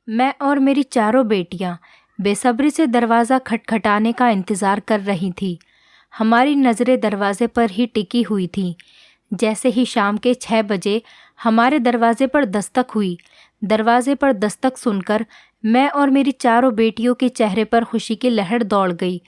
मैं और मेरी चारों बेटियां बेसब्री से दरवाज़ा खटखटाने का इंतज़ार कर रही थी। हमारी नज़रें दरवाजे पर ही टिकी हुई थीं। जैसे ही शाम के 6 बजे हमारे दरवाजे पर दस्तक हुई, दरवाजे पर दस्तक सुनकर मैं और मेरी चारों बेटियों के चेहरे पर खुशी की लहर दौड़ गई।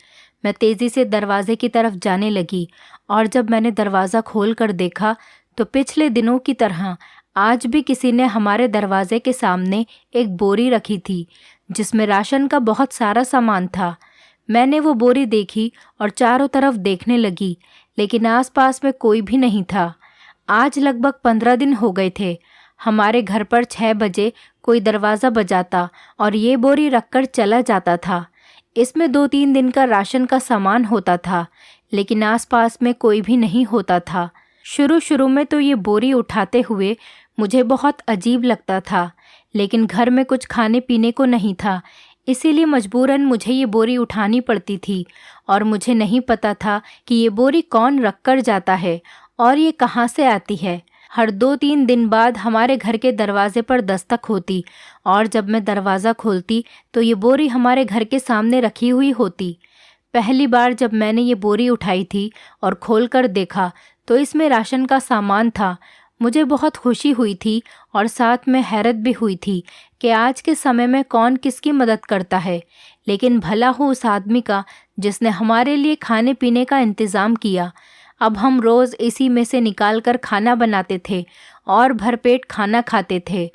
मैं तेज़ी से दरवाजे की तरफ जाने लगी और जब मैंने दरवाज़ा खोल कर देखा तो पिछले दिनों की तरह आज भी किसी ने हमारे दरवाजे के सामने एक बोरी रखी थी जिसमें राशन का बहुत सारा सामान था। मैंने वो बोरी देखी और चारों तरफ देखने लगी, लेकिन आसपास में कोई भी नहीं था। आज लगभग 15 दिन हो गए थे। हमारे घर पर 6 बजे कोई दरवाज़ा बजाता और ये बोरी रखकर चला जाता था। इसमें 2-3 दिन का राशन का सामान होता था, लेकिन आसपास में कोई भी नहीं होता था। शुरू में तो ये बोरी उठाते हुए मुझे बहुत अजीब लगता था, लेकिन घर में कुछ खाने पीने को नहीं था, इसीलिए मजबूरन मुझे ये बोरी उठानी पड़ती थी। और मुझे नहीं पता था कि ये बोरी कौन रख कर जाता है और ये कहाँ से आती है। हर 2-3 दिन बाद हमारे घर के दरवाजे पर दस्तक होती और जब मैं दरवाज़ा खोलती तो ये बोरी हमारे घर के सामने रखी हुई होती। पहली बार जब मैंने ये बोरी उठाई थी और खोल कर देखा तो इसमें राशन का सामान था। मुझे बहुत खुशी हुई थी और साथ में हैरत भी हुई थी कि आज के समय में कौन किसकी मदद करता है, लेकिन भला हो उस आदमी का जिसने हमारे लिए खाने पीने का इंतज़ाम किया। अब हम रोज़ इसी में से निकाल कर खाना बनाते थे और भरपेट खाना खाते थे।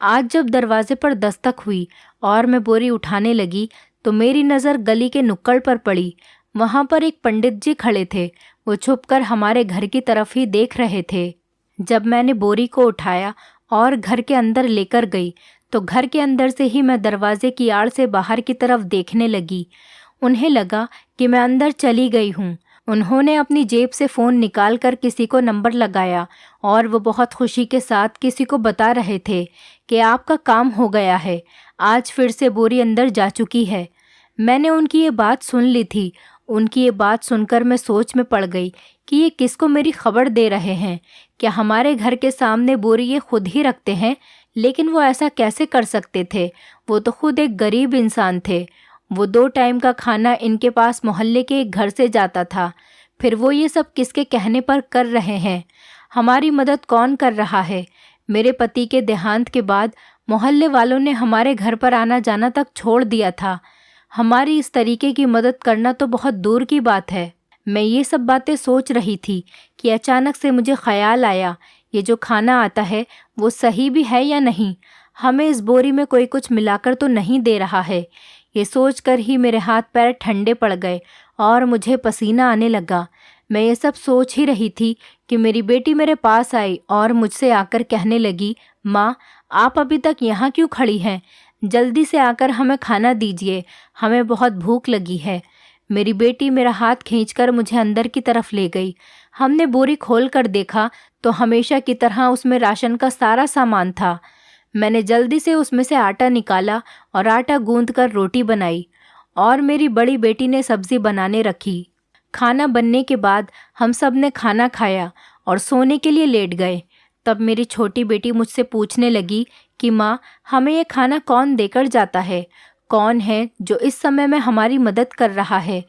आज जब दरवाजे पर दस्तक हुई और मैं बोरी उठाने लगी तो मेरी नज़र गली के नुक्कड़ पर पड़ी। वहाँ पर एक पंडित जी खड़े थे। वो छुपकर हमारे घर की तरफ ही देख रहे थे। जब मैंने बोरी को उठाया और घर के अंदर लेकर गई तो घर के अंदर से ही मैं दरवाजे की आड़ से बाहर की तरफ देखने लगी। उन्हें लगा कि मैं अंदर चली गई हूँ। उन्होंने अपनी जेब से फ़ोन निकाल कर किसी को नंबर लगाया और वो बहुत खुशी के साथ किसी को बता रहे थे कि आपका काम हो गया है, आज फिर से बोरी अंदर जा चुकी है। मैंने उनकी ये बात सुन ली थी। उनकी ये बात सुनकर मैं सोच में पड़ गई कि ये किसको मेरी खबर दे रहे हैं। क्या हमारे घर के सामने बोरी ये खुद ही रखते हैं? लेकिन वो ऐसा कैसे कर सकते थे? वो तो खुद एक गरीब इंसान थे। वो 2 टाइम का खाना इनके पास मोहल्ले के एक घर से जाता था। फिर वो ये सब किसके कहने पर कर रहे हैं? हमारी मदद कौन कर रहा है? मेरे पति के देहांत के बाद मोहल्ले वालों ने हमारे घर पर आना जाना तक छोड़ दिया था। हमारी इस तरीके की मदद करना तो बहुत दूर की बात है। मैं ये सब बातें सोच रही थी कि अचानक से मुझे ख्याल आया, ये जो खाना आता है वो सही भी है या नहीं? हमें इस बोरी में कोई कुछ मिलाकर तो नहीं दे रहा है। ये सोचकर ही मेरे हाथ पैर ठंडे पड़ गए और मुझे पसीना आने लगा। मैं ये सब सोच ही रही थी कि मेरी बेटी मेरे पास आई और मुझसे आकर कहने लगी, माँ, आप अभी तक यहाँ क्यों खड़ी हैं? जल्दी से आकर हमें खाना दीजिए, हमें बहुत भूख लगी है। मेरी बेटी मेरा हाथ खींचकर मुझे अंदर की तरफ ले गई। हमने बोरी खोल कर देखा तो हमेशा की तरह उसमें राशन का सारा सामान था। मैंने जल्दी से उसमें से आटा निकाला और आटा गूंथकर रोटी बनाई और मेरी बड़ी बेटी ने सब्ज़ी बनाने रखी। खाना बनने के बाद हम सब ने खाना खाया और सोने के लिए लेट गए। तब मेरी छोटी बेटी मुझसे पूछने लगी कि माँ, हमें ये खाना कौन देकर जाता है? कौन है जो इस समय में हमारी मदद कर रहा है?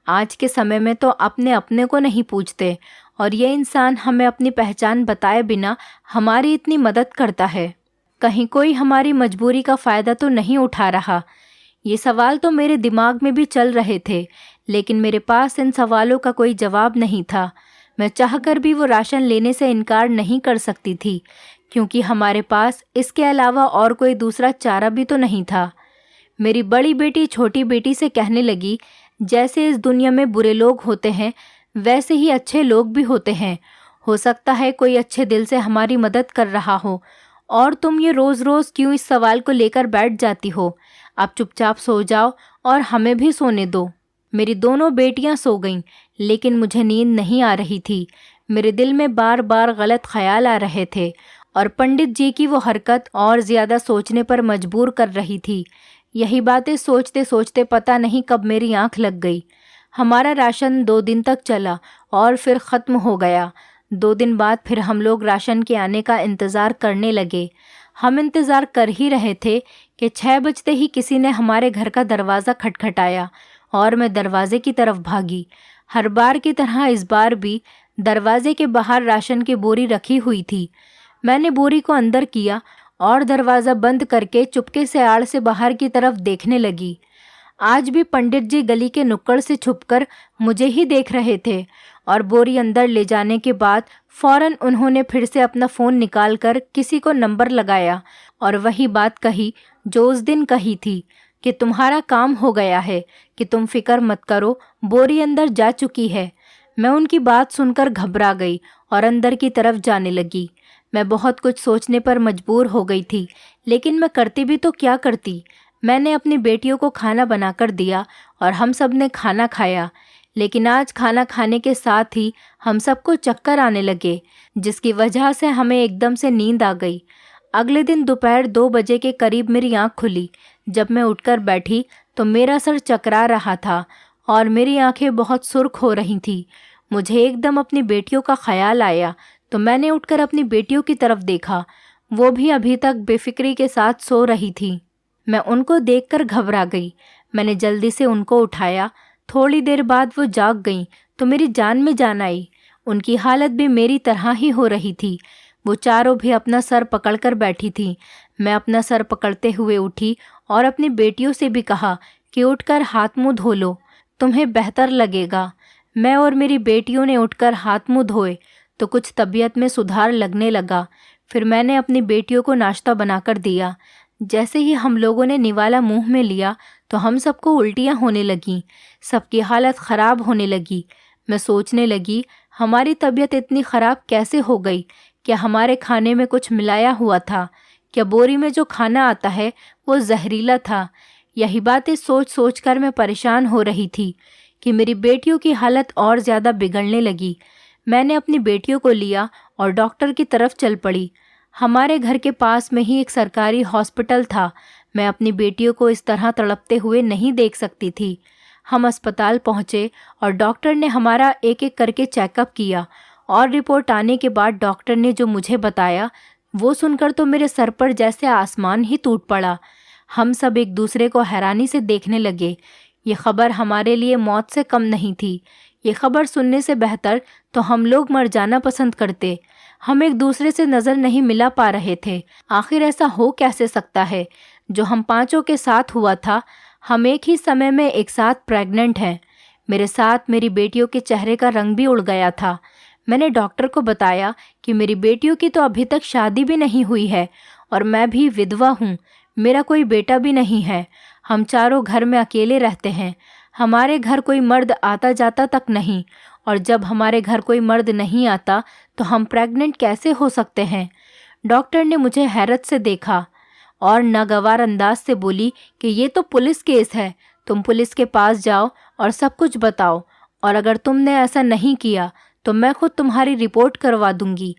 आज के समय में तो अपने अपने को नहीं पूछते और ये इंसान हमें अपनी पहचान बताए बिना हमारी इतनी मदद करता है। कहीं कोई हमारी मजबूरी का फ़ायदा तो नहीं उठा रहा? ये सवाल तो मेरे दिमाग में भी चल रहे थे, लेकिन मेरे पास इन सवालों का कोई जवाब नहीं था। मैं चाहकर भी वो राशन लेने से इनकार नहीं कर सकती थी, क्योंकि हमारे पास इसके अलावा और कोई दूसरा चारा भी तो नहीं था। मेरी बड़ी बेटी छोटी बेटी से कहने लगी, जैसे इस दुनिया में बुरे लोग होते हैं वैसे ही अच्छे लोग भी होते हैं। हो सकता है कोई अच्छे दिल से हमारी मदद कर रहा हो, और तुम ये रोज़ रोज़ क्यों इस सवाल को लेकर बैठ जाती हो? आप चुपचाप सो जाओ और हमें भी सोने दो। मेरी दोनों बेटियां सो गईं, लेकिन मुझे नींद नहीं आ रही थी। मेरे दिल में बार बार गलत ख्याल आ रहे थे और पंडित जी की वो हरकत और ज़्यादा सोचने पर मजबूर कर रही थी। यही बातें सोचते सोचते पता नहीं कब मेरी आंख लग गई। हमारा राशन 2 दिन तक चला और फिर ख़त्म हो गया। 2 दिन बाद फिर हम लोग राशन के आने का इंतज़ार करने लगे। हम इंतज़ार कर ही रहे थे कि 6 बजते ही किसी ने हमारे घर का दरवाज़ा खटखटाया और मैं दरवाजे की तरफ भागी। हर बार की तरह इस बार भी दरवाजे के बाहर राशन की बोरी रखी हुई थी। मैंने बोरी को अंदर किया और दरवाज़ा बंद करके चुपके से आड़ से बाहर की तरफ देखने लगी। आज भी पंडित जी गली के नुक्कड़ से छुपकर मुझे ही देख रहे थे और बोरी अंदर ले जाने के बाद फौरन उन्होंने फिर से अपना फ़ोन निकालकर किसी को नंबर लगाया और वही बात कही जो उस दिन कही थी कि तुम्हारा काम हो गया है, कि तुम फिक्र मत करो, बोरी अंदर जा चुकी है। मैं उनकी बात सुनकर घबरा गई और अंदर की तरफ जाने लगी। मैं बहुत कुछ सोचने पर मजबूर हो गई थी, लेकिन मैं करती भी तो क्या करती। मैंने अपनी बेटियों को खाना बनाकर दिया और हम सब ने खाना खाया, लेकिन आज खाना खाने के साथ ही हम सबको चक्कर आने लगे, जिसकी वजह से हमें एकदम से नींद आ गई। अगले दिन दोपहर 2 बजे के करीब मेरी आँख खुली। जब मैं उठकर बैठी तो मेरा सर चकरा रहा था और मेरी आंखें बहुत सुर्ख हो रही थीं। मुझे एकदम अपनी बेटियों का ख्याल आया तो मैंने उठकर अपनी बेटियों की तरफ देखा। वो भी अभी तक बेफिक्री के साथ सो रही थी। मैं उनको देखकर घबरा गई। मैंने जल्दी से उनको उठाया। थोड़ी देर बाद वो जाग गईं तो मेरी जान में जान आई। उनकी हालत भी मेरी तरह ही हो रही थी। वो चारों भी अपना सर पकड़कर बैठी थी। मैं अपना सर पकड़ते हुए उठी और अपनी बेटियों से भी कहा कि उठकर हाथ मुंह धो लो, तुम्हें बेहतर लगेगा। मैं और मेरी बेटियों ने उठकर हाथ मुंह धोए तो कुछ तबीयत में सुधार लगने लगा। फिर मैंने अपनी बेटियों को नाश्ता बनाकर दिया। जैसे ही हम लोगों ने निवाला मुंह में लिया तो हम सबको उल्टियां होने लगीं। सबकी हालत ख़राब होने लगी। मैं सोचने लगी, हमारी तबीयत इतनी ख़राब कैसे हो गई? क्या हमारे खाने में कुछ मिलाया हुआ था? क्या बोरी में जो खाना आता है वो जहरीला था? यही बातें सोच सोच कर मैं परेशान हो रही थी कि मेरी बेटियों की हालत और ज़्यादा बिगड़ने लगी। मैंने अपनी बेटियों को लिया और डॉक्टर की तरफ चल पड़ी। हमारे घर के पास में ही एक सरकारी हॉस्पिटल था। मैं अपनी बेटियों को इस तरह तड़पते हुए नहीं देख सकती थी। हम अस्पताल पहुँचे और डॉक्टर ने हमारा एक एक करके चेकअप किया और रिपोर्ट आने के बाद डॉक्टर ने जो मुझे बताया वो सुनकर तो मेरे सर पर जैसे आसमान ही टूट पड़ा। हम सब एक दूसरे को हैरानी से देखने लगे। ये खबर हमारे लिए मौत से कम नहीं थी। ये खबर सुनने से बेहतर तो हम लोग मर जाना पसंद करते। हम एक दूसरे से नज़र नहीं मिला पा रहे थे। आखिर ऐसा हो कैसे सकता है? जो हम पांचों के साथ हुआ था, हम एक ही समय में एक साथ प्रेग्नेंट हैं। मेरे साथ मेरी बेटियों के चेहरे का रंग भी उड़ गया था। मैंने डॉक्टर को बताया कि मेरी बेटियों की तो अभी तक शादी भी नहीं हुई है और मैं भी विधवा हूँ। मेरा कोई बेटा भी नहीं है। हम चारों घर में अकेले रहते हैं। हमारे घर कोई मर्द आता जाता तक नहीं, और जब हमारे घर कोई मर्द नहीं आता तो हम प्रेग्नेंट कैसे हो सकते हैं? डॉक्टर ने मुझे हैरत से देखा और नागवार अंदाज से बोली कि ये तो पुलिस केस है, तुम पुलिस के पास जाओ और सब कुछ बताओ, और अगर तुमने ऐसा नहीं किया तो मैं खुद तुम्हारी रिपोर्ट करवा दूंगी।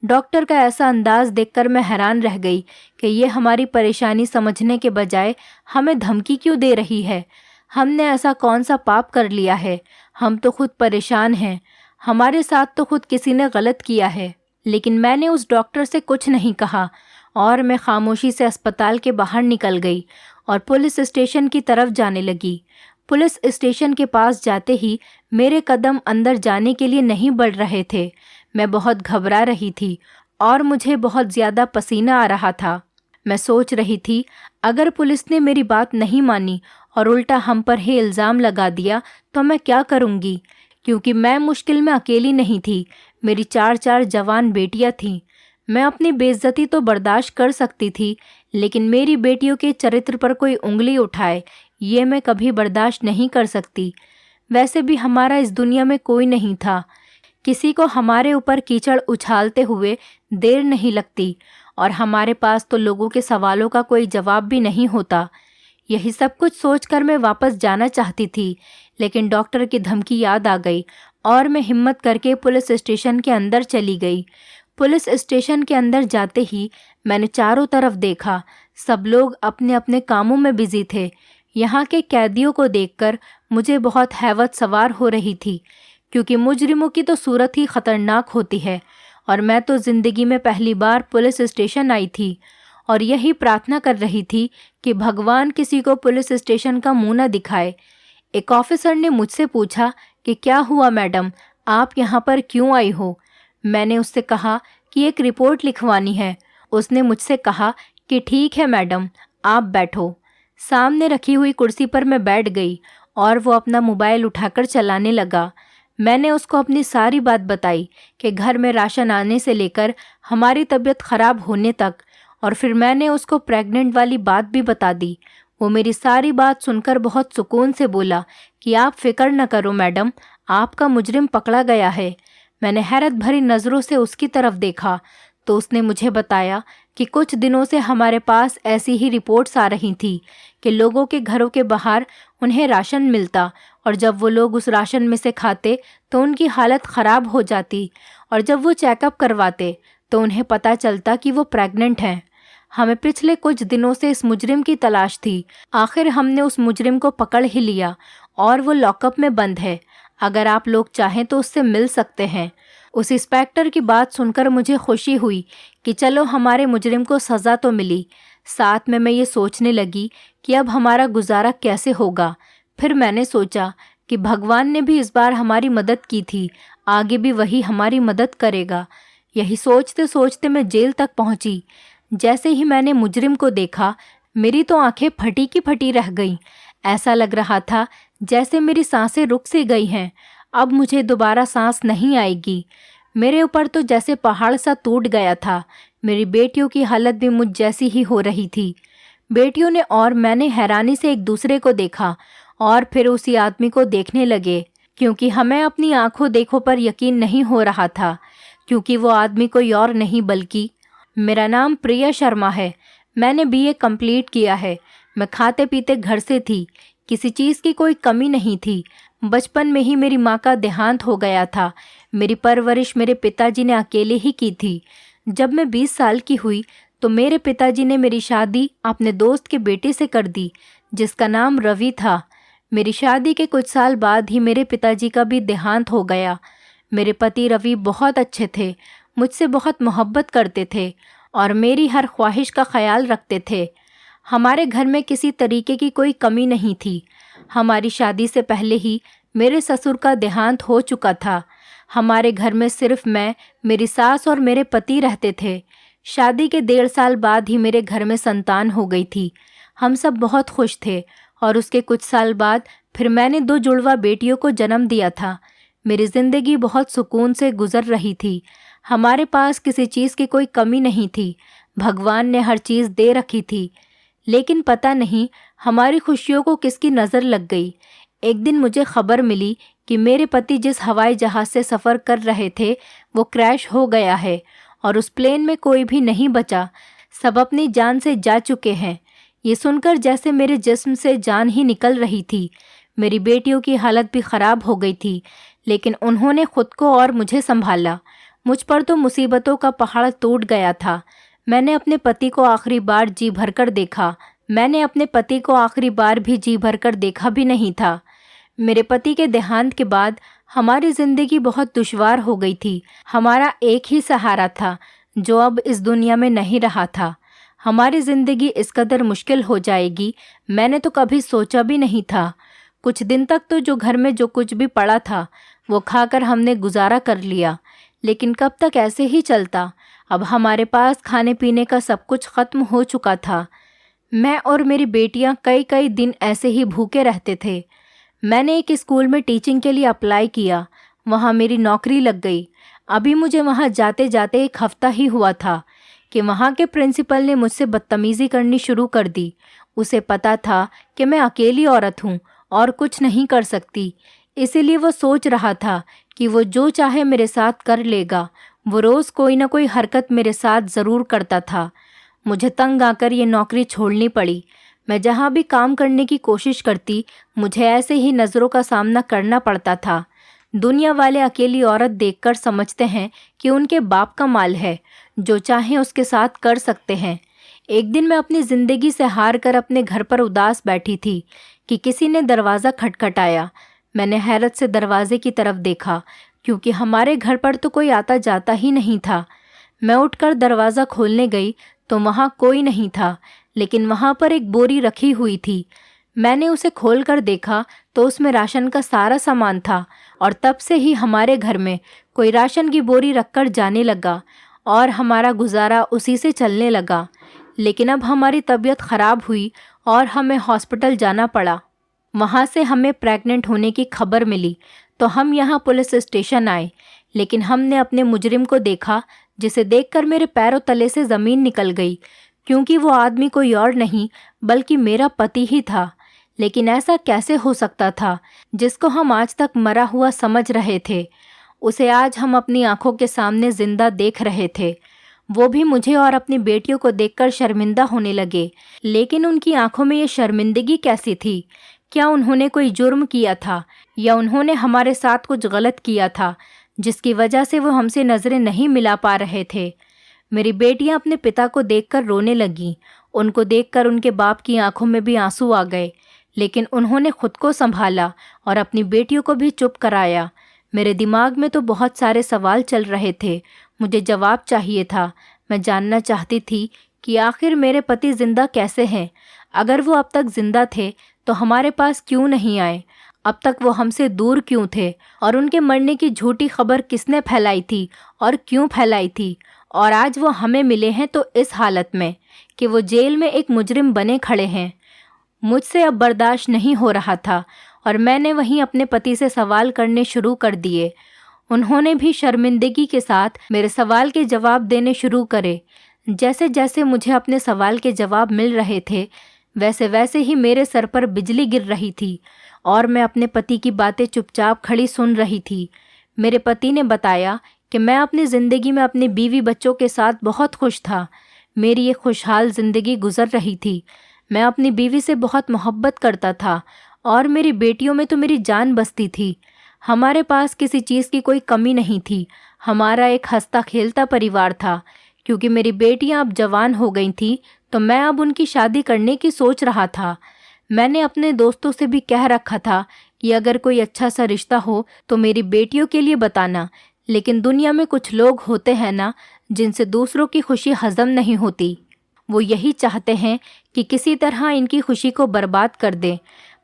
डॉक्टर का ऐसा अंदाज देखकर मैं हैरान रह गई कि ये हमारी परेशानी समझने के बजाय हमें धमकी क्यों दे रही है। हमने ऐसा कौन सा पाप कर लिया है? हम तो खुद परेशान हैं। हमारे साथ तो खुद किसी ने गलत किया है। लेकिन मैंने उस डॉक्टर से कुछ नहीं कहा और मैं खामोशी से अस्पताल के बाहर निकल गई और पुलिस स्टेशन की तरफ जाने लगी। पुलिस स्टेशन के पास जाते ही मेरे कदम अंदर जाने के लिए नहीं बढ़ रहे थे। मैं बहुत घबरा रही थी और मुझे बहुत ज़्यादा पसीना आ रहा था। मैं सोच रही थी, अगर पुलिस ने मेरी बात नहीं मानी और उल्टा हम पर ही इल्ज़ाम लगा दिया तो मैं क्या करूँगी? क्योंकि मैं मुश्किल में अकेली नहीं थी, मेरी 4 जवान बेटियां थीं। मैं अपनी बेइज्जती तो बर्दाश्त कर सकती थी, लेकिन मेरी बेटियों के चरित्र पर कोई उंगली उठाए ये मैं कभी बर्दाश्त नहीं कर सकती। वैसे भी हमारा इस दुनिया में कोई नहीं था। किसी को हमारे ऊपर कीचड़ उछालते हुए देर नहीं लगती और हमारे पास तो लोगों के सवालों का कोई जवाब भी नहीं होता। यही सब कुछ सोचकर मैं वापस जाना चाहती थी, लेकिन डॉक्टर की धमकी याद आ गई और मैं हिम्मत करके पुलिस स्टेशन के अंदर चली गई। पुलिस स्टेशन के अंदर जाते ही मैंने चारों तरफ देखा। सब लोग अपने अपने कामों में बिजी थे। यहाँ के कैदियों को देखकर मुझे बहुत हैबत सवार हो रही थी, क्योंकि मुजरिमों की तो सूरत ही ख़तरनाक होती है और मैं तो ज़िंदगी में पहली बार पुलिस स्टेशन आई थी और यही प्रार्थना कर रही थी कि भगवान किसी को पुलिस स्टेशन का मुंह न दिखाए। एक ऑफिसर ने मुझसे पूछा कि क्या हुआ मैडम, आप यहाँ पर क्यों आई हो? मैंने उससे कहा कि एक रिपोर्ट लिखवानी है। उसने मुझसे कहा कि ठीक है मैडम, आप बैठो। सामने रखी हुई कुर्सी पर मैं बैठ गई और वो अपना मोबाइल उठाकर चलाने लगा। मैंने उसको अपनी सारी बात बताई कि घर में राशन आने से लेकर हमारी तबीयत खराब होने तक, और फिर मैंने उसको प्रेग्नेंट वाली बात भी बता दी। वो मेरी सारी बात सुनकर बहुत सुकून से बोला कि आप फिक्र न करो मैडम, आपका मुजरिम पकड़ा गया है। मैंने हैरत भरी नज़रों से उसकी तरफ देखा तो उसने मुझे बताया कि कुछ दिनों से हमारे पास ऐसी ही रिपोर्ट्स आ रही थी कि लोगों के घरों के बाहर उन्हें राशन मिलता, और जब वो लोग उस राशन में से खाते तो उनकी हालत ख़राब हो जाती, और जब वो चेकअप करवाते तो उन्हें पता चलता कि वो प्रेग्नेंट हैं। हमें पिछले कुछ दिनों से इस मुजरिम की तलाश थी। आखिर हमने उस मुजरिम को पकड़ ही लिया और वो लॉकअप में बंद है। अगर आप लोग चाहें तो उससे मिल सकते हैं। उस इंस्पेक्टर की बात सुनकर मुझे खुशी हुई कि चलो हमारे मुजरिम को सज़ा तो मिली। साथ में मैं ये सोचने लगी कि अब हमारा गुजारा कैसे होगा। फिर मैंने सोचा कि भगवान ने भी इस बार हमारी मदद की थी, आगे भी वही हमारी मदद करेगा। यही सोचते सोचते मैं जेल तक पहुंची। जैसे ही मैंने मुजरिम को देखा, मेरी तो आंखें फटी की फटी रह गईं। ऐसा लग रहा था जैसे मेरी सांसें रुक सी गई हैं। अब मुझे दोबारा सांस नहीं आएगी। मेरे ऊपर तो जैसे पहाड़ सा टूट गया था। मेरी बेटियों की हालत भी मुझ जैसी ही हो रही थी। बेटियों ने और मैंने हैरानी से एक दूसरे को देखा और फिर उसी आदमी को देखने लगे, क्योंकि हमें अपनी आंखों देखों पर यकीन नहीं हो रहा था, क्योंकि वो आदमी कोई और नहीं बल्कि मेरा नाम प्रिया शर्मा है। मैंने बीए कंप्लीट किया है। मैं खाते पीते घर से थी, किसी चीज़ की कोई कमी नहीं थी। बचपन में ही मेरी माँ का देहांत हो गया था। मेरी परवरिश मेरे पिताजी ने अकेले ही की थी। जब मैं 20 साल की हुई तो मेरे पिताजी ने मेरी शादी अपने दोस्त के बेटे से कर दी, जिसका नाम रवि था। मेरी शादी के कुछ साल बाद ही मेरे पिताजी का भी देहांत हो गया। मेरे पति रवि बहुत अच्छे थे, मुझसे बहुत मोहब्बत करते थे और मेरी हर ख्वाहिश का ख्याल रखते थे। हमारे घर में किसी तरीके की कोई कमी नहीं थी। हमारी शादी से पहले ही मेरे ससुर का देहांत हो चुका था। हमारे घर में सिर्फ मैं, मेरी सास और मेरे पति रहते थे। शादी के 1.5 साल बाद ही मेरे घर में संतान हो गई थी। हम सब बहुत खुश थे और उसके कुछ साल बाद फिर मैंने 2 जुड़वा बेटियों को जन्म दिया था। मेरी ज़िंदगी बहुत सुकून से गुजर रही थी। हमारे पास किसी चीज़ की कोई कमी नहीं थी। भगवान ने हर चीज़ दे रखी थी। लेकिन पता नहीं हमारी खुशियों को किसकी नज़र लग गई। एक दिन मुझे खबर मिली कि मेरे पति जिस हवाई जहाज़ से सफ़र कर रहे थे वो क्रैश हो गया है और उस प्लेन में कोई भी नहीं बचा। सब अपनी जान से जा चुके हैं। ये सुनकर जैसे मेरे जिस्म से जान ही निकल रही थी। मेरी बेटियों की हालत भी ख़राब हो गई थी, लेकिन उन्होंने खुद को और मुझे संभाला। मुझ पर तो मुसीबतों का पहाड़ टूट गया था। मैंने अपने पति को आखिरी बार जी भरकर देखा। मैंने अपने पति को आखिरी बार भी जी भरकर देखा भी नहीं था। मेरे पति के देहांत के बाद हमारी ज़िंदगी बहुत दुश्वार हो गई थी। हमारा एक ही सहारा था जो अब इस दुनिया में नहीं रहा था। हमारी ज़िंदगी इस कदर मुश्किल हो जाएगी मैंने तो कभी सोचा भी नहीं था। कुछ दिन तक तो जो घर में जो कुछ भी पड़ा था वो खाकर हमने गुजारा कर लिया, लेकिन कब तक ऐसे ही चलता। अब हमारे पास खाने पीने का सब कुछ ख़त्म हो चुका था। मैं और मेरी बेटियां कई कई दिन ऐसे ही भूखे रहते थे। मैंने एक स्कूल में टीचिंग के लिए अप्लाई किया। वहाँ मेरी नौकरी लग गई। अभी मुझे वहाँ जाते जाते 1 हफ्ता ही हुआ था कि वहाँ के प्रिंसिपल ने मुझसे बदतमीज़ी करनी शुरू कर दी। उसे पता था कि मैं अकेली औरत हूँ और कुछ नहीं कर सकती, इसीलिए वो सोच रहा था कि वो जो चाहे मेरे साथ कर लेगा। वो रोज़ कोई ना कोई हरकत मेरे साथ ज़रूर करता था। मुझे तंग आकर ये नौकरी छोड़नी पड़ी। मैं जहाँ भी काम करने की कोशिश करती मुझे ऐसे ही नज़रों का सामना करना पड़ता था। दुनिया वाले अकेली औरत देखकर समझते हैं कि उनके बाप का माल है, जो चाहें उसके साथ कर सकते हैं। एक दिन मैं अपनी ज़िंदगी से हार कर अपने घर पर उदास बैठी थी कि किसी ने दरवाज़ा खटखटाया। मैंने हैरत से दरवाजे की तरफ देखा, क्योंकि हमारे घर पर तो कोई आता जाता ही नहीं था। मैं उठकर दरवाज़ा खोलने गई तो वहाँ कोई नहीं था, लेकिन वहाँ पर एक बोरी रखी हुई थी। मैंने उसे खोलकर देखा तो उसमें राशन का सारा सामान था और तब से ही हमारे घर में कोई राशन की बोरी रखकर जाने लगा और हमारा गुजारा उसी से चलने लगा। लेकिन अब हमारी तबीयत ख़राब हुई और हमें हॉस्पिटल जाना पड़ा। वहाँ से हमें प्रेग्नेंट होने की खबर मिली तो हम यहाँ पुलिस स्टेशन आए, लेकिन हमने अपने मुजरिम को देखा, जिसे देखकर मेरे पैरों तले से ज़मीन निकल गई, क्योंकि वो आदमी कोई और नहीं बल्कि मेरा पति ही था। लेकिन ऐसा कैसे हो सकता था? जिसको हम आज तक मरा हुआ समझ रहे थे, उसे आज हम अपनी आंखों के सामने जिंदा देख रहे थे। वो भी मुझे और अपनी बेटियों को देखकर शर्मिंदा होने लगे। लेकिन उनकी आंखों में ये शर्मिंदगी कैसी थी? क्या उन्होंने कोई जुर्म किया था या उन्होंने हमारे साथ कुछ गलत किया था जिसकी वजह से वो हमसे नज़रें नहीं मिला पा रहे थे? मेरी बेटियां अपने पिता को देखकर रोने लगीं। उनको देखकर उनके बाप की आंखों में भी आंसू आ गए, लेकिन उन्होंने खुद को संभाला और अपनी बेटियों को भी चुप कराया। मेरे दिमाग में तो बहुत सारे सवाल चल रहे थे। मुझे जवाब चाहिए था। मैं जानना चाहती थी कि आखिर मेरे पति जिंदा कैसे हैं। अगर वो अब तक जिंदा थे तो हमारे पास क्यों नहीं आए? अब तक वो हमसे दूर क्यों थे? और उनके मरने की झूठी खबर किसने फैलाई थी और क्यों फैलाई थी? और आज वो हमें मिले हैं तो इस हालत में कि वो जेल में एक मुजरिम बने खड़े हैं। मुझसे अब बर्दाश्त नहीं हो रहा था और मैंने वहीं अपने पति से सवाल करने शुरू कर दिए। उन्होंने भी शर्मिंदगी के साथ मेरे सवाल के जवाब देने शुरू करे। जैसे जैसे मुझे अपने सवाल के जवाब मिल रहे थे, वैसे वैसे ही मेरे सर पर बिजली गिर रही थी और मैं अपने पति की बातें चुपचाप खड़ी सुन रही थी। मेरे पति ने बताया कि मैं अपनी ज़िंदगी में अपने बीवी बच्चों के साथ बहुत खुश था। मेरी ये खुशहाल ज़िंदगी गुजर रही थी। मैं अपनी बीवी से बहुत मोहब्बत करता था और मेरी बेटियों में तो मेरी जान बसती थी। हमारे पास किसी चीज़ की कोई कमी नहीं थी। हमारा एक हंसता खेलता परिवार था। क्योंकि मेरी बेटियां अब जवान हो गई थीं तो मैं अब उनकी शादी करने की सोच रहा था। मैंने अपने दोस्तों से भी कह रखा था कि अगर कोई अच्छा सा रिश्ता हो तो मेरी बेटियों के लिए बताना। लेकिन दुनिया में कुछ लोग होते हैं ना, जिनसे दूसरों की खुशी हजम नहीं होती। वो यही चाहते हैं कि किसी तरह इनकी खुशी को बर्बाद कर दें।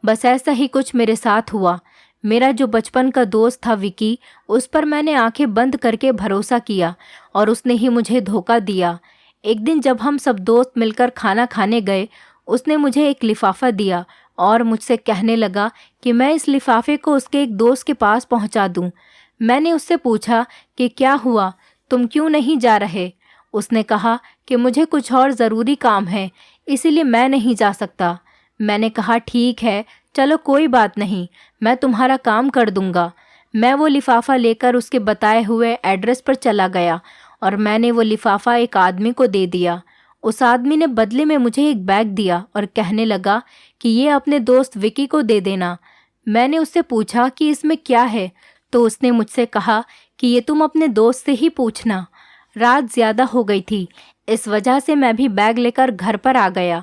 बस ऐसा ही कुछ मेरे साथ हुआ। मेरा जो बचपन का दोस्त था विकी, उस पर मैंने आंखें बंद करके भरोसा किया और उसने ही मुझे धोखा दिया। एक दिन जब हम सब दोस्त मिलकर खाना खाने गए, उसने मुझे एक लिफाफा दिया और मुझसे कहने लगा कि मैं इस लिफाफे को उसके एक दोस्त के पास पहुंचा दूं। मैंने उससे पूछा कि क्या हुआ, तुम क्यों नहीं जा रहे? उसने कहा कि मुझे कुछ और ज़रूरी काम है, इसीलिए मैं नहीं जा सकता। मैंने कहा ठीक है, चलो कोई बात नहीं, मैं तुम्हारा काम कर दूंगा। मैं वो लिफाफा लेकर उसके बताए हुए एड्रेस पर चला गया और मैंने वो लिफाफा एक आदमी को दे दिया। उस आदमी ने बदले में मुझे एक बैग दिया और कहने लगा कि ये अपने दोस्त विकी को दे देना। मैंने उससे पूछा कि इसमें क्या है, तो उसने मुझसे कहा कि ये तुम अपने दोस्त से ही पूछना। रात ज़्यादा हो गई थी, इस वजह से मैं भी बैग लेकर घर पर आ गया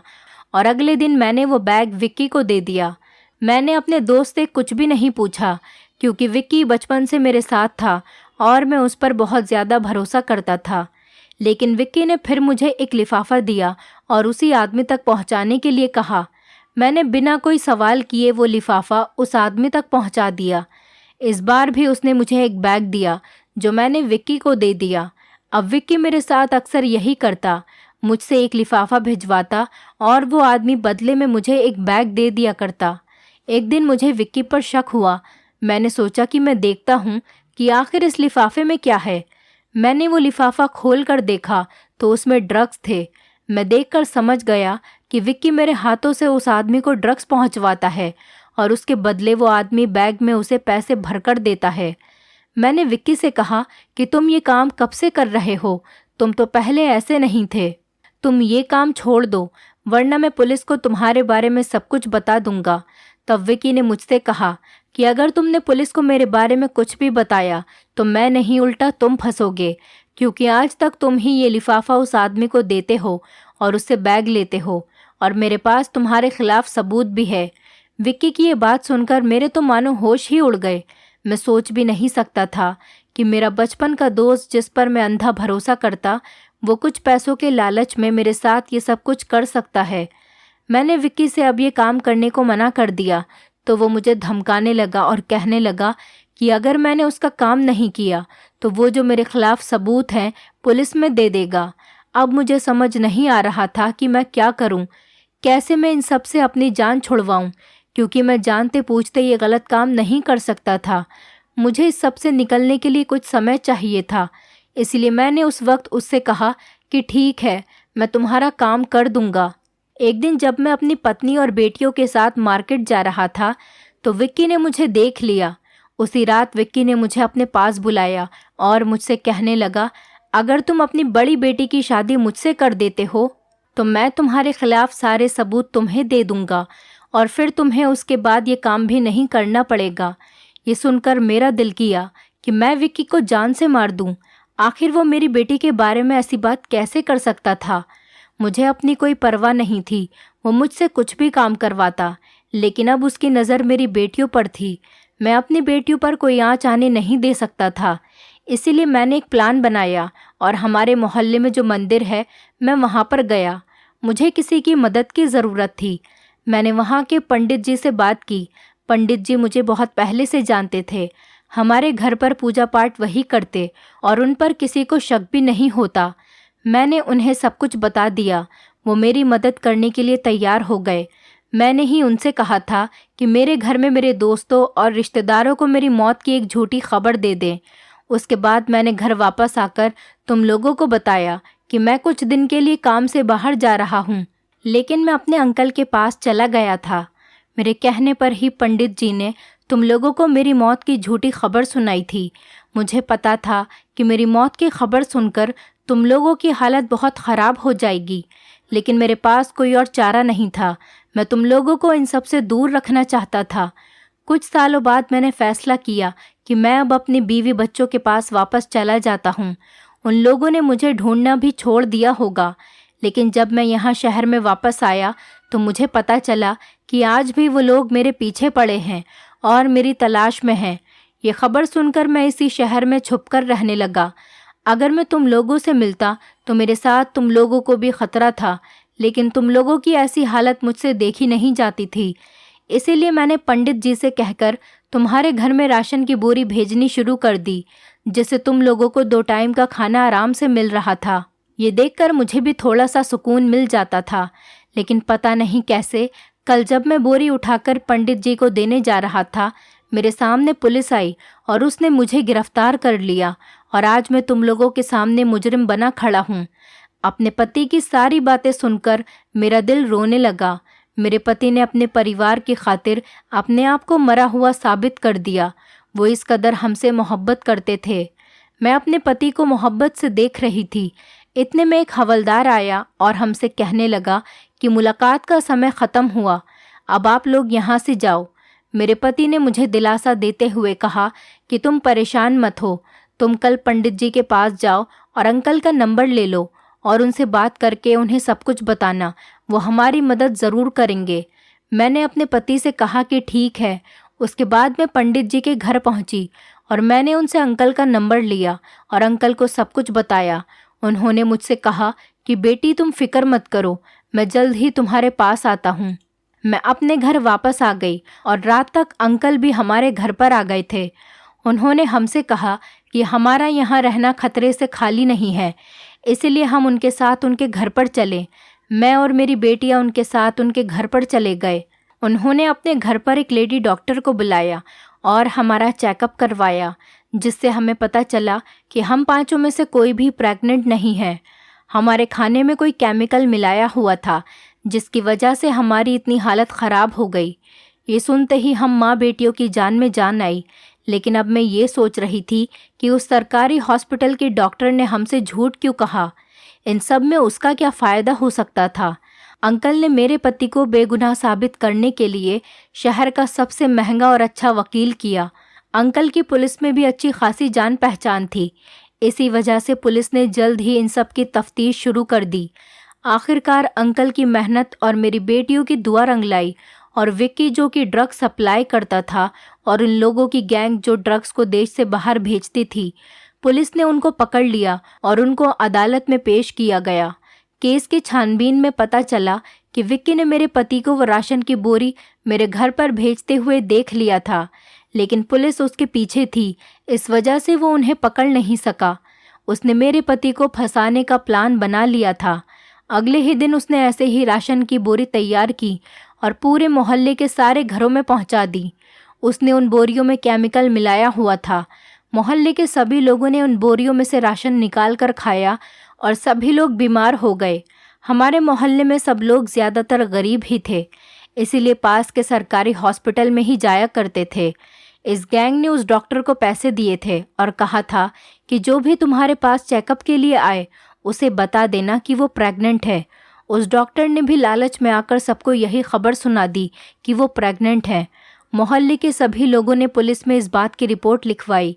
और अगले दिन मैंने वो बैग विक्की को दे दिया। मैंने अपने दोस्त से कुछ भी नहीं पूछा क्योंकि विक्की बचपन से मेरे साथ था और मैं उस पर बहुत ज़्यादा भरोसा करता था। लेकिन विक्की ने फिर मुझे एक लिफाफा दिया और उसी आदमी तक पहुंचाने के लिए कहा। मैंने बिना कोई सवाल किए वो लिफाफा उस आदमी तक पहुंचा दिया। इस बार भी उसने मुझे एक बैग दिया जो मैंने विक्की को दे दिया। अब विक्की मेरे साथ अक्सर यही करता, मुझसे एक लिफाफा भिजवाता और वो आदमी बदले में मुझे एक बैग दे दिया करता। एक दिन मुझे विक्की पर शक हुआ। मैंने सोचा कि मैं देखता हूँ कि आखिर इस लिफाफे में क्या है। मैंने वो लिफाफा खोल कर देखा तो उसमें ड्रग्स थे। मैं देखकर समझ गया कि विक्की मेरे हाथों से उस आदमी को ड्रग्स पहुँचवाता है और उसके बदले वो आदमी बैग में उसे पैसे भरकर देता है। मैंने विक्की से कहा कि तुम ये काम कब से कर रहे हो? तुम तो पहले ऐसे नहीं थे। तुम ये काम छोड़ दो, वरना मैं पुलिस को तुम्हारे बारे में सब कुछ बता दूंगा। तब विक्की ने मुझसे कहा कि अगर तुमने पुलिस को मेरे बारे में कुछ भी बताया तो मैं नहीं, उल्टा तुम फंसोगे, क्योंकि आज तक तुम ही ये लिफाफा उस आदमी को देते हो और उससे बैग लेते हो और मेरे पास तुम्हारे खिलाफ सबूत भी है। विक्की की ये बात सुनकर मेरे तो मानो होश ही उड़ गए। मैं सोच भी नहीं सकता था कि मेरा बचपन का दोस्त जिस पर मैं अंधा भरोसा करता, वो कुछ पैसों के लालच में मेरे साथ ये सब कुछ कर सकता है। मैंने विक्की से अब ये काम करने को मना कर दिया तो वो मुझे धमकाने लगा और कहने लगा कि अगर मैंने उसका काम नहीं किया तो वो जो मेरे खिलाफ सबूत हैं पुलिस में दे देगा। अब मुझे समझ नहीं आ रहा था कि मैं क्या करूं, कैसे मैं इन सब से अपनी जान छुड़वाऊं, क्योंकि मैं जानते पूछते ये गलत काम नहीं कर सकता था। मुझे इस सब से निकलने के लिए कुछ समय चाहिए था, इसलिए मैंने उस वक्त उससे कहा कि ठीक है, मैं तुम्हारा काम कर दूंगा। एक दिन जब मैं अपनी पत्नी और बेटियों के साथ मार्केट जा रहा था तो विक्की ने मुझे देख लिया। उसी रात विक्की ने मुझे अपने पास बुलाया और मुझसे कहने लगा, अगर तुम अपनी बड़ी बेटी की शादी मुझसे कर देते हो तो मैं तुम्हारे खिलाफ सारे सबूत तुम्हें दे दूंगा और फिर तुम्हें उसके बाद ये काम भी नहीं करना पड़ेगा। ये सुनकर मेरा दिल किया कि मैं विक्की को जान से मार दूं। आखिर वो मेरी बेटी के बारे में ऐसी बात कैसे कर सकता था। मुझे अपनी कोई परवाह नहीं थी, वो मुझसे कुछ भी काम करवाता, लेकिन अब उसकी नज़र मेरी बेटियों पर थी। मैं अपनी बेटियों पर कोई आँच आने नहीं दे सकता था। इसीलिए मैंने एक प्लान बनाया और हमारे मोहल्ले में जो मंदिर है मैं वहाँ पर गया। मुझे किसी की मदद की ज़रूरत थी। मैंने वहाँ के पंडित जी से बात की। पंडित जी मुझे बहुत पहले से जानते थे। हमारे घर पर पूजा पाठ वही करते और उन पर किसी को शक भी नहीं होता। मैंने उन्हें सब कुछ बता दिया। वो मेरी मदद करने के लिए तैयार हो गए। मैंने ही उनसे कहा था कि मेरे घर में मेरे दोस्तों और रिश्तेदारों को मेरी मौत की एक झूठी खबर दे दें। उसके बाद मैंने घर वापस आकर तुम लोगों को बताया कि मैं कुछ दिन के लिए काम से बाहर जा रहा हूँ, लेकिन मैं अपने अंकल के पास चला गया था। मेरे कहने पर ही पंडित जी ने तुम लोगों को मेरी मौत की झूठी खबर सुनाई थी। मुझे पता था कि मेरी मौत की खबर सुनकर तुम लोगों की हालत बहुत ख़राब हो जाएगी, लेकिन मेरे पास कोई और चारा नहीं था। मैं तुम लोगों को इन सब से दूर रखना चाहता था। कुछ सालों बाद मैंने फैसला किया कि मैं अब अपनी बीवी बच्चों के पास वापस चला जाता हूँ। उन लोगों ने मुझे ढूंढना भी छोड़ दिया होगा, लेकिन जब मैं यहाँ शहर में वापस आया तो मुझे पता चला कि आज भी वो लोग मेरे पीछे पड़े हैं और मेरी तलाश में हैं। ये खबर सुनकर मैं इसी शहर में छुपकर रहने लगा। अगर मैं तुम लोगों से मिलता तो मेरे साथ तुम लोगों को भी खतरा था, लेकिन तुम लोगों की ऐसी हालत मुझसे देखी नहीं जाती थी। इसीलिए मैंने पंडित जी से कहकर तुम्हारे घर में राशन की बोरी भेजनी शुरू कर दी, जिससे तुम लोगों को 2 टाइम का खाना आराम से मिल रहा था। ये देखकर मुझे भी थोड़ा सा सुकून मिल जाता था, लेकिन पता नहीं कैसे कल जब मैं बोरी उठाकर पंडित जी को देने जा रहा था, मेरे सामने पुलिस आई और उसने मुझे गिरफ्तार कर लिया और आज मैं तुम लोगों के सामने मुजरिम बना खड़ा हूँ। अपने पति की सारी बातें सुनकर मेरा दिल रोने लगा। मेरे पति ने अपने परिवार की खातिर अपने आप को मरा हुआ साबित कर दिया। वो इस कदर हमसे मोहब्बत करते थे। मैं अपने पति को मोहब्बत से देख रही थी। इतने में एक हवलदार आया और हमसे कहने लगा कि मुलाकात का समय ख़त्म हुआ, अब आप लोग यहाँ से जाओ। मेरे पति ने मुझे दिलासा देते हुए कहा कि तुम परेशान मत हो, तुम कल पंडित जी के पास जाओ और अंकल का नंबर ले लो और उनसे बात करके उन्हें सब कुछ बताना, वो हमारी मदद ज़रूर करेंगे। मैंने अपने पति से कहा कि ठीक है। उसके बाद मैं पंडित जी के घर पहुंची और मैंने उनसे अंकल का नंबर लिया और अंकल को सब कुछ बताया। उन्होंने मुझसे कहा कि बेटी तुम फिक्र मत करो, मैं जल्द ही तुम्हारे पास आता हूँ। मैं अपने घर वापस आ गई और रात तक अंकल भी हमारे घर पर आ गए थे। उन्होंने हमसे कहा कि हमारा यहाँ रहना खतरे से खाली नहीं है, इसलिए हम उनके साथ उनके घर पर चले। मैं और मेरी बेटियाँ उनके साथ उनके घर पर चले गए। उन्होंने अपने घर पर एक लेडी डॉक्टर को बुलाया और हमारा चेकअप करवाया, जिससे हमें पता चला कि हम 5 में से कोई भी प्रेग्नेंट नहीं है। हमारे खाने में कोई केमिकल मिलाया हुआ था, जिसकी वजह से हमारी इतनी हालत ख़राब हो गई। ये सुनते ही हम माँ बेटियों की जान में जान आई। लेकिन अब मैं ये सोच रही थी कि उस सरकारी हॉस्पिटल के डॉक्टर ने हमसे झूठ क्यों कहा। इन सब में उसका क्या फ़ायदा हो सकता था। अंकल ने मेरे पति को बेगुनाह साबित करने के लिए शहर का सबसे महंगा और अच्छा वकील किया। अंकल की पुलिस में भी अच्छी खासी जान पहचान थी। इसी वजह से पुलिस ने जल्द ही इन सब की तफ्तीश शुरू कर दी। आखिरकार अंकल की मेहनत और मेरी बेटियों की दुआ रंग लाई और विक्की जो कि ड्रग सप्लाई करता था और उन लोगों की गैंग जो ड्रग्स को देश से बाहर भेजती थी। पुलिस ने उनको पकड़ लिया और उनको अदालत में पेश किया गया। केस की छानबीन में पता चला कि विक्की ने मेरे पति को वो राशन की बोरी मेरे घर पर भेजते हुए देख लिया था, लेकिन पुलिस उसके पीछे थी, इस वजह से वो उन्हें पकड़ नहीं सका। उसने मेरे पति को फंसाने का प्लान बना लिया था। अगले ही दिन उसने ऐसे ही राशन की बोरी तैयार की और पूरे मोहल्ले के सारे घरों में पहुंचा दी। उसने उन बोरियों में केमिकल मिलाया हुआ था। मोहल्ले के सभी लोगों ने उन बोरियों में से राशन निकाल कर खाया और सभी लोग बीमार हो गए। हमारे मोहल्ले में सब लोग ज़्यादातर गरीब ही थे, इसीलिए पास के सरकारी हॉस्पिटल में ही जाया करते थे। इस गैंग ने उस डॉक्टर को पैसे दिए थे और कहा था कि जो भी तुम्हारे पास चेकअप के लिए आए उसे बता देना कि वो प्रेग्नेंट है। उस डॉक्टर ने भी लालच में आकर सबको यही खबर सुना दी कि वो प्रेग्नेंट है। मोहल्ले के सभी लोगों ने पुलिस में इस बात की रिपोर्ट लिखवाई।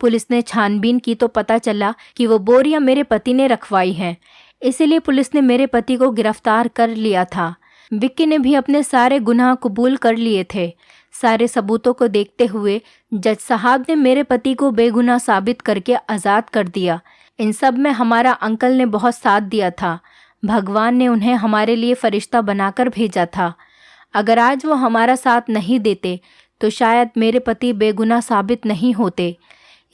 पुलिस ने छानबीन की तो पता चला कि वो बोरियां मेरे पति ने रखवाई हैं, इसीलिए पुलिस ने मेरे पति को गिरफ्तार कर लिया था। विक्की ने भी अपने सारे गुनाह कबूल कर लिए थे। सारे सबूतों को देखते हुए जज साहब ने मेरे पति को बेगुनाह साबित करके आज़ाद कर दिया। इन सब में हमारा अंकल ने बहुत साथ दिया था। भगवान ने उन्हें हमारे लिए फरिश्ता बनाकर भेजा था। अगर आज वो हमारा साथ नहीं देते तो शायद मेरे पति बेगुनाह साबित नहीं होते।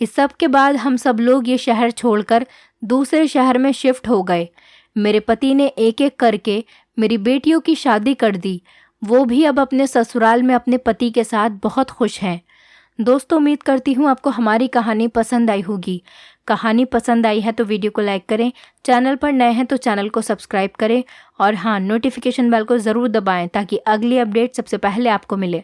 इस सब के बाद हम सब लोग ये शहर छोड़कर दूसरे शहर में शिफ्ट हो गए। मेरे पति ने एक एक करके मेरी बेटियों की शादी कर दी। वो भी अब अपने ससुराल में अपने पति के साथ बहुत खुश हैं। दोस्तों, उम्मीद करती हूँ आपको हमारी कहानी पसंद आई होगी। कहानी पसंद आई है तो वीडियो को लाइक करें, चैनल पर नए हैं तो चैनल को सब्सक्राइब करें और हाँ, नोटिफिकेशन बेल को ज़रूर दबाएं ताकि अगली अपडेट सबसे पहले आपको मिले।